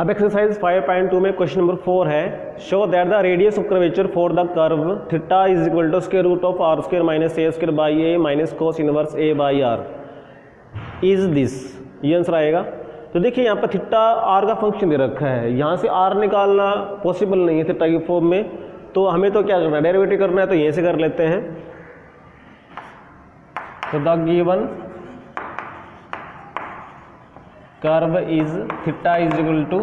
अब एक्सरसाइज 5.2 में question number 4 है, show that the radius of curvature for the curve theta is equal to square root of are square minus A square by A minus cos inverse A by r is this. ये answer आएगा। तो देखिए यहाँ पर theta r का function दे रखा है, यहाँ से आर निकालना पॉसिबल नहीं है थीटा की फॉर्म में, तो हमें तो क्या करना है, डेरिवेटिव करना है, तो यहीं से कर लेते हैं। तो the given curve is theta is equal to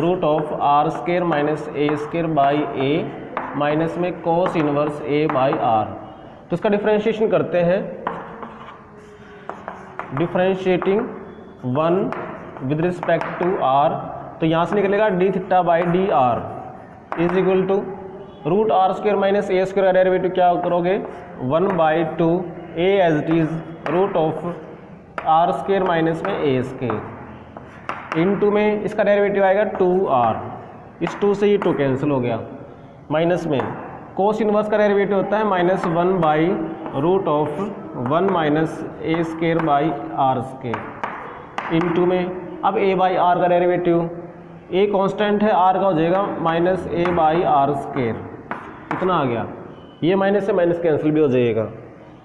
root of are square minus A square by A minus में cos inverse A by R. तो इसका डिफरेंशिएशन करते हैं, differentiating 1 with respect to R, तो यहाँ से निकलेगा D theta by D R is equal to root R square minus A square का डेरिवेटिव क्या करोगे 1/2 A as it is root of are square minus में ए स्क्वायर इनटू में इसका डेरिवेटिव आएगा 2r, इस 2 से ये 2 कैंसिल हो गया, माइनस में कोस इनवर्स का डेरिवेटिव होता है -1 by root of 1 minus A square by r square into में अब a बाई आर का डेरिवेटिव, a कांस्टेंट है, r का हो जाएगा -a बाई आर स्क्वायर, इतना आ गया, ये माइनस से माइनस कैंसिल भी हो जाएगा।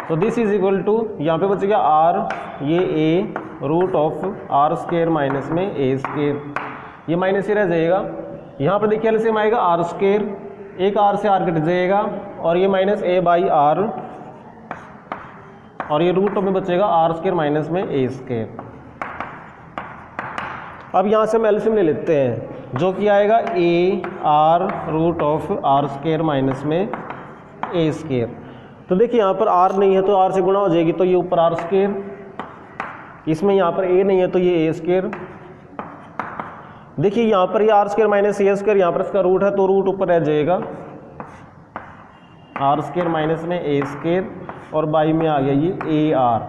तो दिस इज इक्वल टू यहाँ पे बचेगा r, ये a root of are square minus में ए स्क्वायर, ये माइनस से रह जाएगा। यहाँ पर देखिए एलसीएम आएगा आर स्क्वायर, एक r से r कट जाएगा और ये माइनस a बाई आर और ये रूट में बचेगा आर स्क्वायर माइनस में ए स्क्वायर। अब यहाँ से हम एलसीएम ले लेते हैं, जो कि आएगा a r root of are square minus में ए स्क्वायर। तो देखिए यहाँ पर आर नहीं है तो आर से गुणा हो जाएगी, तो ये ऊपर आर स्क्वायर, इसमें यहाँ पर ए नहीं है तो ये ए स्क्वायर। देखिए यहाँ पर ये आर स्क्वायर माइनस ए स्क्वायर, यहाँ पर इसका रूट है तो रूट ऊपर रह जाएगा आर स्क्वायर माइनस में ए स्क्वायर और बाई में आ गया ये ए आर।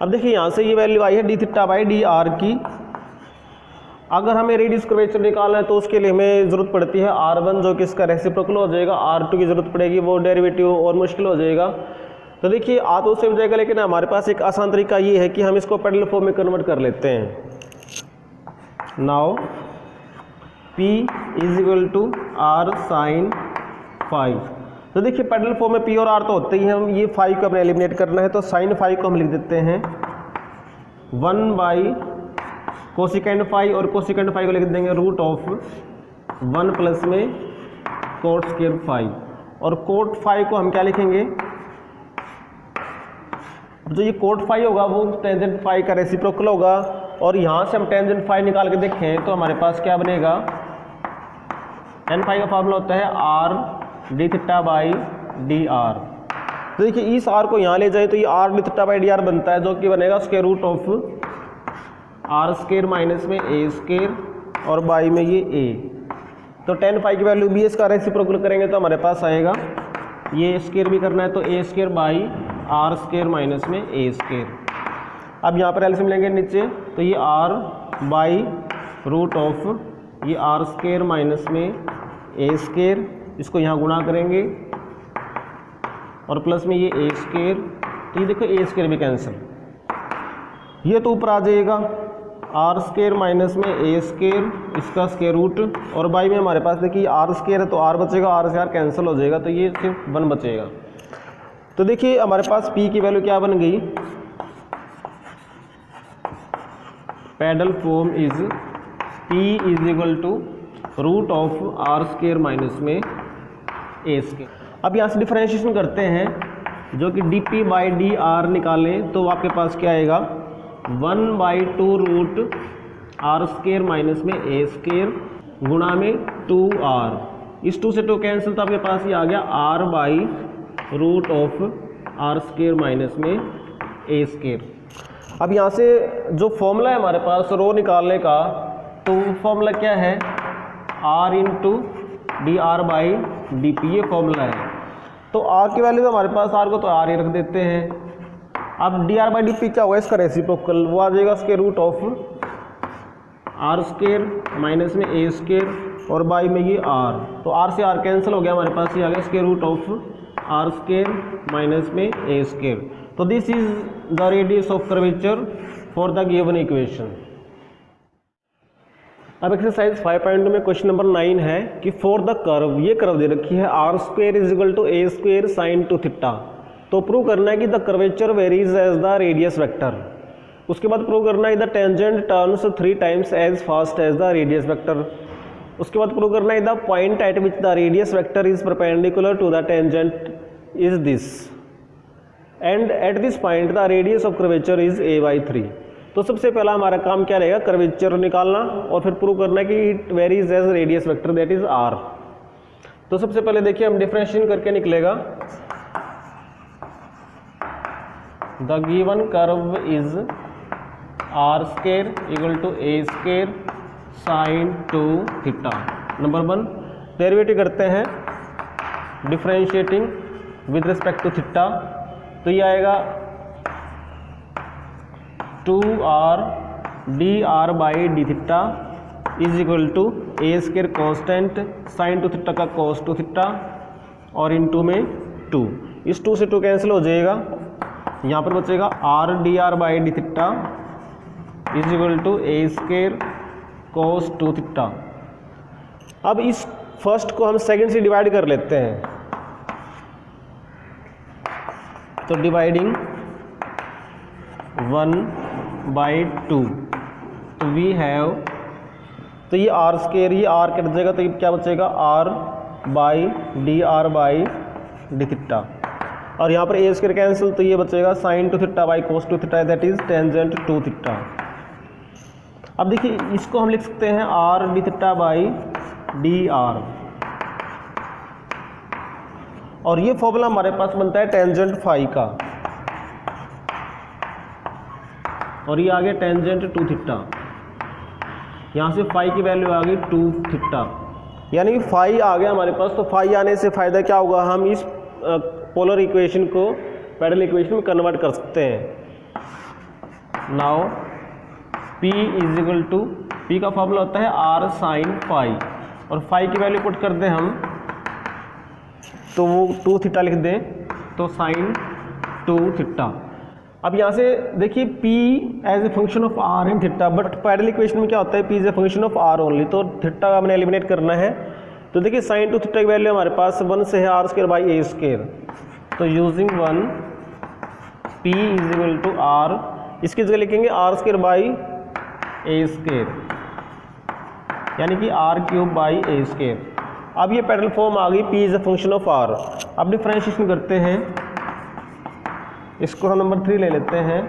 अब देखिए यहाँ से ये वैल्यू आई है D theta by D R की। अगर हमें रेडियस कर्वेचर निकालना है तो उसके लिए हमें ज़रूरत पड़ती है r1 जो कि इसका रेसिप्रोकल हो जाएगा, r2 की ज़रूरत पड़ेगी, वो डेरिवेटिव और मुश्किल हो जाएगा। तो देखिए आ तो उससे हो जाएगा, लेकिन हमारे पास एक आसान तरीका ये है कि हम इसको पेडल फॉर्म में कन्वर्ट कर लेते हैं। Now p is equal to r sine 5। तो देखिए पेडल फॉर्म में p और r तो होते ही हैं, हम ये 5 को अपने एलिमिनेट करना है, तो साइन 5 को हम लिख देते हैं 1 बाई कोसिकेंड 5 और कोसिकेंड 5 को लिख देंगे रूट ऑफ 1 प्लस में कोट स्क्वायर 5 और कोट 5 को हम क्या लिखेंगे, जो ये कोट 5 होगा वो टेंजेंट 5 का रेसिप्रोकल होगा और यहाँ से हम टेंजेंट 5 निकाल के देखें तो हमारे पास क्या बनेगा, tan 5 का फार्मूला होता है r d theta by D R. तो देखिए इस r को यहाँ ले जाए तो ये r d theta by D r बनता है, जो कि बनेगा square root of are square minus में ए स्क्वायर और बाई में ये a। तो tan 5 की वैल्यू भी इसका रेसिप्रोकल करेंगे तो हमारे पास आएगा, ये स्क्वायर भी करना है तो a square by r square minus में ए स्क्वायर। अब यहाँ पर एलसीएम लेंगे नीचे, तो ये r बाई रूट ऑफ ये आर स्क्वायर माइनस में ए स्क्वायर, इसको यहाँ गुणा करेंगे और प्लस में ये ए स्क्वायर, तो ये देखो ए स्क्वायर भी कैंसिल, ये तो ऊपर आ जाएगा आर स्क्वायर माइनस में ए स्क्वायर, इसका स्क्वायर रूट और बाई में हमारे पास देखिए आर स्क्वायर है तो आर बचेगा, आर से आर कैंसिल हो जाएगा, तो ये सिर्फ 1 बचेगा। तो देखिए हमारे पास p की वैल्यू क्या बन गई, pedal form is p is equal to root of are square minus में ए स्क्वायर। अब यहाँ से डिफरेंशिएशन करते हैं, जो कि dp बाई डी आर निकालें तो आपके पास क्या आएगा 1/2 रूट आर स्क्वायर माइनस में ए स्क्वायर गुणा में 2r, इस 2 से 2 कैंसिल, तो आपके पास ये आ गया r by root of are square minus में ए स्क्वायर। अब यहाँ से जो फॉर्मूला है हमारे पास रो निकालने का, तो फॉर्मूला क्या है r into d r by d P, ये फॉर्मूला है। तो r की वैल्यू तो हमारे पास r को तो r ही रख देते हैं। अब d r by d p क्या होगा, इसका रेसिप्रोकल, वो आ जाएगा square root of are square minus में ए स्क्वायर और बाई में ये r, तो r से r कैंसिल हो गया, हमारे पास ये आ गया square root of are square minus में ए स्क्वायर। तो this is the radius of curvature for the given equation. अब एक्सरसाइज 5.2 में क्वेश्चन नंबर 9 है कि फॉर द कर्व, ये कर्व दे रखी है r square is equal to a square sine two theta. तो प्रूव करना है कि the curvature varies as the radius vector. उसके बाद प्रूव करना है the tangent turns 3 times as fast as the radius vector. उसके बाद प्रूव करना है the point at which the radius vector is perpendicular to the tangent is this and at this point the radius of curvature is a/3। तो सबसे पहला हमारा काम क्या रहेगा, कर्वेचर निकालना और फिर प्रूव करना कि it varies as radius vector that is r। तो सबसे पहले देखिए हम डिफरेंशिएशन करके निकलेगा the given curve is r square equal to a square sine two theta. Number 1 derivative करते हैं differentiating with respect to theta. तो ये आएगा 2r dr by D theta is equal to a square constant sine two theta का cos two theta और into में 2। इस 2 से 2 कैंसिल हो जाएगा, यहाँ पर बचेगा r dr by D theta is equal to a square cos two theta. अब इस फर्स्ट को हम सेकंड से डिवाइड कर लेते हैं। तो डिवाइडिंग 1/2 तो वी हैव, तो ये आर स्क्वायर, ये आर कट जाएगा तो ये क्या बचेगा r by D r by D theta और यहाँ पर ए स्क्वायर कैंसिल तो ये बचेगा sine two theta by cos two theta that is tangent two theta. अब देखिए इसको हम लिख सकते हैं r d theta by D r और ये फॉर्मूला हमारे पास बनता है टेंजेंट फाई का और ये आ गया टेंजेंट टू थीटा। यहाँ से फाई की वैल्यू आ गई 2 थीटा, यानी फाई आ गया हमारे पास। तो फाई आने से फ़ायदा क्या होगा, हम इस पोलर इक्वेशन को पैरेलल इक्वेशन में कन्वर्ट कर सकते हैं। Now P is equal to, P का फॉर्मूला होता है R साइन फाई और फाई की वैल्यू पुट कर दें हम तो वो 2 थीटा लिख दें तो साइन 2 थीटा। अब यहाँ से देखिए P as a function of R and theta, but parallel equation में क्या होता है P is a function of R only, तो थीटा हमने एलिमिनेट करना है। तो देखिए साइन 2 थीटा की वैल्यू हमारे पास 1 से है r square by A square. तो using 1 P is equal to R, इसकी जगह लिखेंगे r square by A square यानी कि r cube by A square. अब ये पैरेलल फॉर्म आ गई P is a function of R। अब डिफरेंशिएशन करते हैं, इसको हम नंबर 3 ले लेते हैं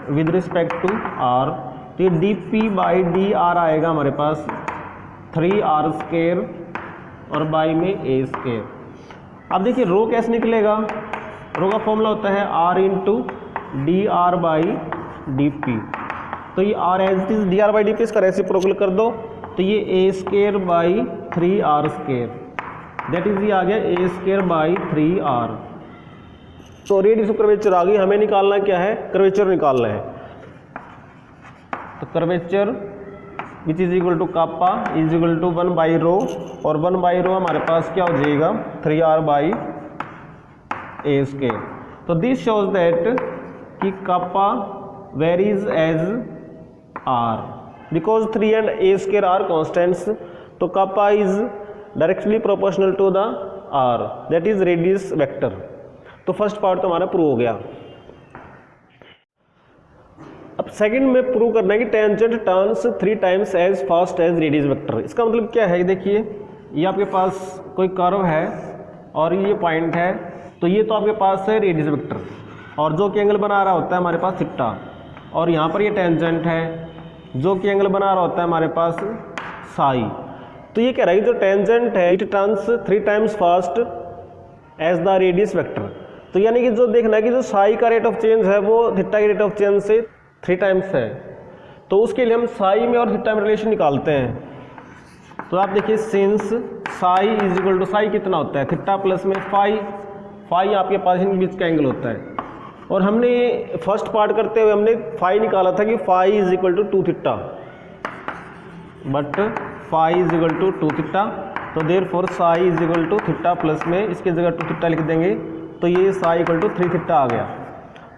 विद रिस्पेक्ट टू r। तो ये dp बाई डी आर आएगा हमारे पास 3r स्क्वायर और बाई में a स्क्वायर। अब देखिए रो कैसे निकलेगा, रो का फॉर्मूला होता है r into d r by d p. तो ये r as it is d r by d p इसका रेसिप्रोकल कर दो तो ये a square by 3r square that is ये आ गया a स्क्वायर बाई 3r। तो रेडियस ऑफ कर्वेचर आ गई, हमें निकालना क्या है, कर्वेचर निकालना है। तो curvature which is equal to kappa is equal to 1 by rho और 1 बाई रो हमारे पास क्या हो जाएगा 3r बाई ए स्क्वायर। तो दिस शोज दैट कि kappa varies as r because 3 and a square are constants. तो kappa is directly proportional to the r that is radius vector. तो फर्स्ट पार्ट तो हमारा प्रूव हो गया। अब second में प्रूव करना है कि tangent turns 3 times as fast as radius vector. इसका मतलब क्या है, देखिए ये आपके पास कोई कर्व है और ये पॉइंट है, तो ये तो आपके पास है रेडियस वेक्टर और जो कि एंगल बना रहा होता है हमारे पास थीटा, और यहाँ पर ये टेंजेंट है जो कि एंगल बना रहा होता है हमारे पास साई। तो ये कह रहा है जो टेंजेंट है it turns 3 times fast as the radius vector. तो यानी कि जो देखना है कि जो साई का रेट ऑफ चेंज है वो थीटा के रेट ऑफ चेंज से 3 टाइम्स है, तो उसके लिए हम साई में और थीटा में रिलेशन निकालते हैं। तो आप देखिए since psi is equal to, psi कितना होता है थीटा प्लस में फाई, फाई आपके पास इनके बीच का एंगल होता है। और हमने फर्स्ट पार्ट करते हुए हमने फाई निकाला था कि phi is equal to 2 theta, but phi is equal to 2 theta. तो therefore psi is equal to theta plus में इसकी जगह 2 थीटा लिख देंगे तो ये साई इक्वल टू 3 थीटा आ गया।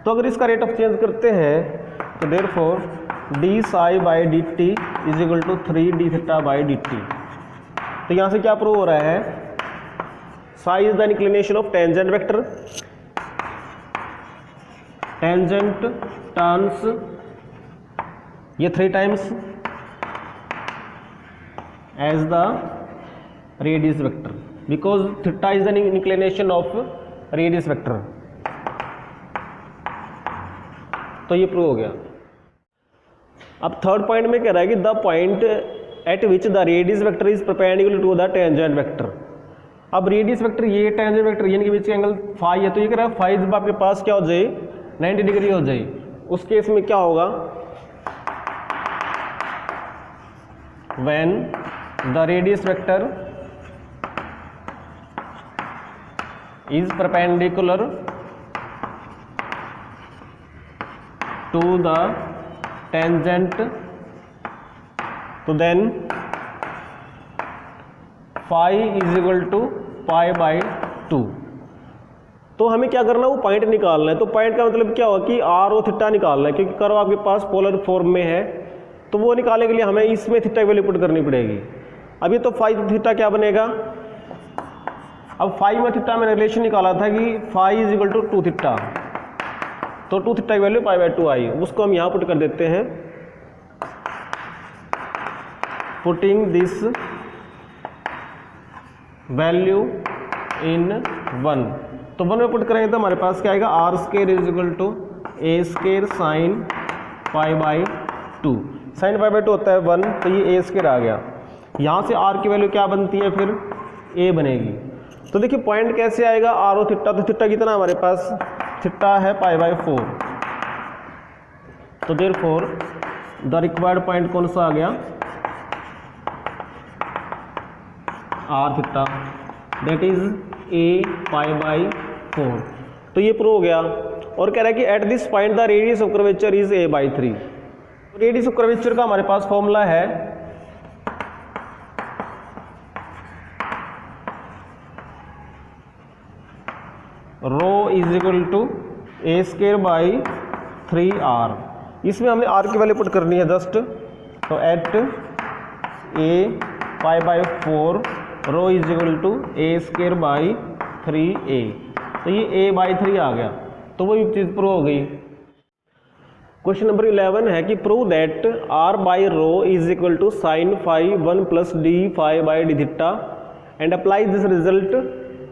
तो अगर इसका रेट ऑफ चेंज करते हैं तो therefore d psi by d t is equal to 3 d theta by d t. तो यहाँ से क्या प्रूव हो रहा है, psi is the inclination of tangent vector, tangent turns ये 3 times as the radius vector because theta is the inclination of radius vector. तो ये प्रूव हो गया। अब थर्ड पॉइंट में कह रहा है कि the point at which the radius vector is perpendicular to the tangent vector. अब रेडियस वेक्टर ये टेंजेंट वेक्टर इनके बीच का एंगल फाई है, तो ये कह रहा है फाई जब आपके पास क्या हो जाए 90 डिग्री हो जाए, उस केस में क्या होगा, when the radius vector is perpendicular to the tangent, तो then phi is equal to pi by 2। तो हमें क्या करना है, वो पॉइंट निकालना है। तो पॉइंट का मतलब क्या होगा कि आर और थीटा निकालना है, क्योंकि कर्व आपके पास पोलर फॉर्म में है, तो वो निकालने के लिए हमें इसमें थीटा की वैल्यू पुट करनी पड़ेगी। अभी तो फाई थीटा क्या बनेगा, अब फाई में थीटा में रिलेशन निकाला था कि phi is equal to 2 theta, तो 2 थीटा की वैल्यू पाई बाई 2 आई, उसको हम यहाँ पुट कर देते हैं, पुटिंग दिस वैल्यू इन 1। तो 1 में पुट करेंगे तो हमारे पास क्या आएगा, r square is equal to A square sine pi by 2। Sine pi by 2 होता है 1, तो ये ए स्केयर आ गया। यहाँ से आर की वैल्यू क्या बनती है, फिर ए बनेगी। तो देखिए पॉइंट कैसे आएगा, आर और थीटा, तो थीटा कितना हमारे पास, थीटा है पाई बाई 4। तो देयरफॉर द रिक्वायर्ड पॉइंट कौन सा आ गया, r theta, that is a pi by 4। तो ये प्रूव हो गया। और कह रहा है कि at this point the radius of curvature is A by 3। Radius of curvature का हमारे पास फॉर्मूला है rho is equal to A square by 3r। इसमें हमने r की वैल्यू पुट करनी है जस्ट, तो at a pi by 4 rho is equal to A square by 3a। तो ये a बाई 3 आ गया, तो वो चीज़ प्रूव हो गई। क्वेश्चन नंबर 11 है कि prove that r by rho is equal to sine phi 1 plus d phi by D theta and apply this result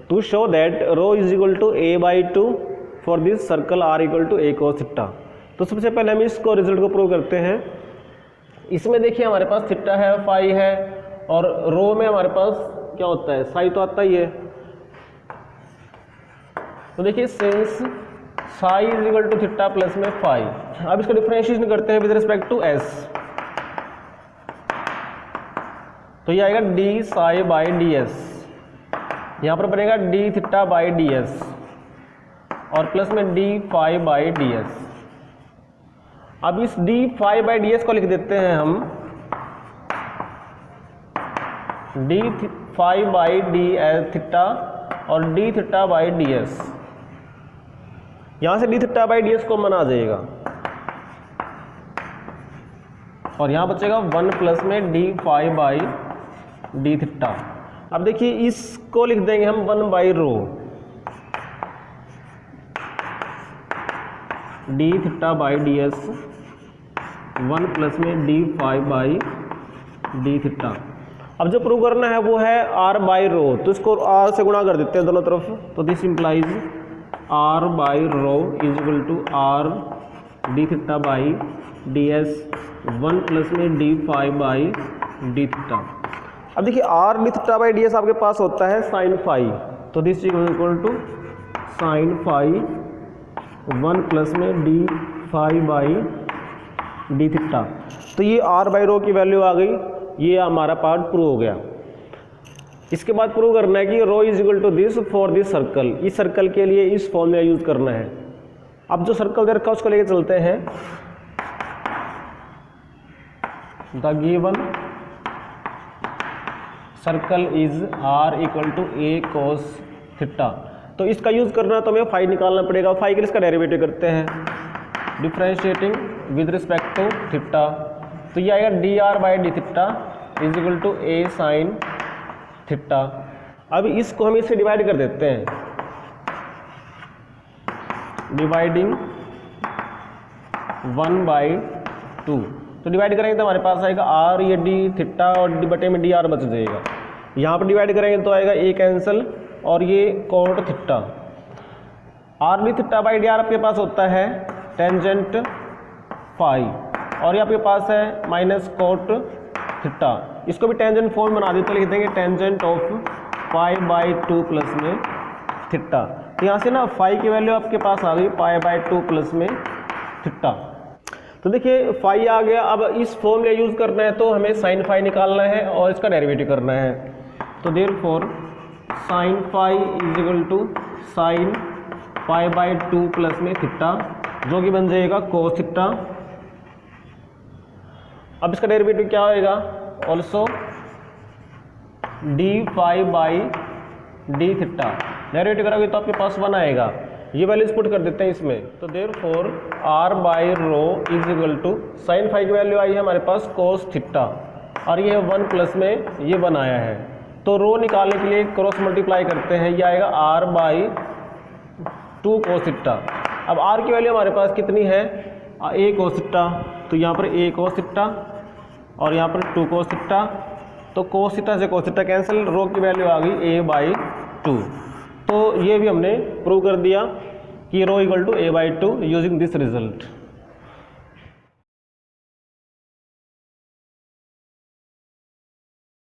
to show that rho is equal to a by 2 for this circle r equal to a cos theta. तो सबसे पहले हम इसको result को prove करते हैं। इसमें देखिए हमारे पास थीटा है, फाई है, और रो में हमारे पास क्या होता है, साई तो आता ही है। तो देखिए since psi is equal to theta plus में फाई, अब इसका डिफरेंशिएशन करते हैं विद रिस्पेक्ट टू एस। तो ये आएगा D psi by D S, यहाँ पर बनेगा D theta by D S और प्लस में D phi by D S. अब इस D phi by D S को लिख देते हैं हम D phi by D theta और D theta by D S. यहाँ से D theta by D S को मना आ जाएगा और यहाँ बचेगा 1 प्लस में D phi by D theta. अब देखिए इसको लिख देंगे हम 1 by rho D theta by D S 1 plus में D phi by D theta. अब जो प्रूव करना है वो है आर बाई रो, तो इसको आर से गुणा कर देते हैं दोनों तरफ। तो this implies R by rho is equal to R D theta by D S 1 plus में D phi by D theta. अब देखिए R D theta by D S आपके पास होता है साइन फाई, तो this is equal to sine phi 1 plus में D phi by D theta. तो ये आर बाई रो की वैल्यू आ गई, ये हमारा पार्ट प्रूव हो गया। इसके बाद प्रूव करना है कि rho is equal to this for this circle, इस सर्कल के लिए इस फॉर्मूला यूज करना है। अब जो सर्कल दे रखा है उसको लेके चलते हैं। The given circle is r equal to a cos theta. तो इसका यूज करना है तो हमें फाई निकालना पड़ेगा। फाई के लिए इसका डेरिवेटिव करते हैं, differentiating with respect to theta, तो ये आएगा d r by D theta is equal to a sine theta. अब इसको हम इससे डिवाइड कर देते हैं, डिवाइडिंग 1/2, तो डिवाइड करेंगे तो हमारे पास आएगा आर, ये डी थीटा और डी बटे में डी आर बच जाएगा। यहाँ पर डिवाइड करेंगे तो आएगा ए कैंसिल और ये cot theta, are D theta by D R आपके पास होता है टेंजेंट फाई, और ये आपके पास है माइनस कोट थीटा, इसको भी टेंजेंट फॉर्म बना देते, लिख देंगे tangent of pi by 2 plus में थीटा। तो यहाँ से ना फाई की वैल्यू आपके पास आ गई पाई बाई 2 प्लस में थीटा। तो देखिए फाई आ गया, अब इस फॉर्मूला यूज़ करना है तो हमें साइन फाई निकालना है और इसका डेरिवेटिव करना है। तो therefore sine phi is equal to sine pi by 2 plus में थीटा, जो कि बन जाएगा कोस थीटा। अब इसका डेरिवेटिव क्या होएगा, also d phi by D theta, derivative करोगे तो आपके पास 1 आएगा, ये वैल्यूज पुट कर देते हैं इसमें। तो therefore r by rho is equal to sine phi की वैल्यू आई है हमारे पास कोस थीटा, और ये 1 प्लस में ये 1 आया है। तो रो निकालने के लिए क्रॉस मल्टीप्लाई करते हैं, ये आएगा आर बाई 2 कोस थीटा। अब आर की वैल्यू हमारे पास कितनी है, ए कोस थीटा, तो यहाँ पर ए कोस थीटा और यहाँ पर 2 कोस थीटा, तो कोस थीटा से कोस थीटा कैंसिल, रो की वैल्यू आ गई ए बाई 2। तो ये भी हमने प्रूव कर दिया कि rho equal to A by 2 using this result.